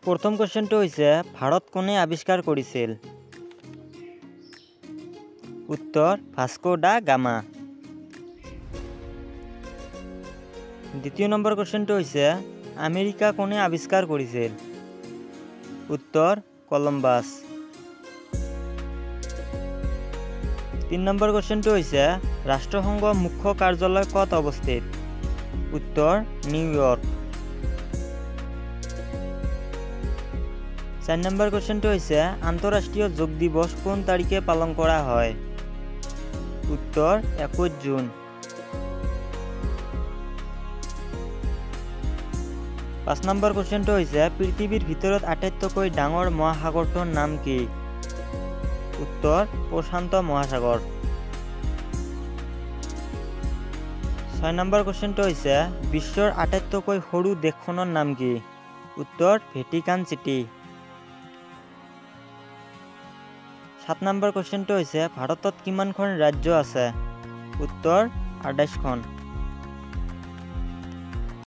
প্ৰথম কোৱেশ্চনটো হৈছে ভাৰত কোনে আৱিষ্কাৰ কৰিছিল? উত্তৰ ভাস্কো দা গামা। দ্বিতীয় নম্বৰ কোৱেশ্চনটো হৈছে আমেৰিকা কোনে আৱিষ্কাৰ কৰিছিল? উত্তৰ কলম্বাছ। 3 নম্বৰ কোৱেশ্চনটো হৈছে ৰাষ্ট্ৰসংঘৰ মুখ্য কাৰ্যালয় ক'ত অৱস্থিত? উত্তৰ নিউয়ৰ্ক। 4 নম্বৰ কোৱেশ্চনটো হৈছে আন্তঃৰাষ্ট্ৰীয় যোগ দিৱস কোন তাৰিখে পালন কৰা হয়? উত্তৰ 21 জুন। 5 নম্বৰ কোৱেশ্চনটো হৈছে পৃথিৱীৰ ভিতৰত আটাইতকৈ ডাঙৰ মহাসাগৰটোৰ নাম কি? উত্তৰ প্ৰশান্ত মহাসাগৰ। 6 নম্বৰ কোৱেশ্চনটো হৈছে বিশ্বৰ আটাইতকৈ সৰু দেশখনৰ নাম কি? উত্তৰ ভেটিকান চিটি। 7 নম্বৰ কোৱেশ্চনটো হৈছে ভাৰতত কিমানখন ৰাজ্য আছে? উত্তৰ 28খন।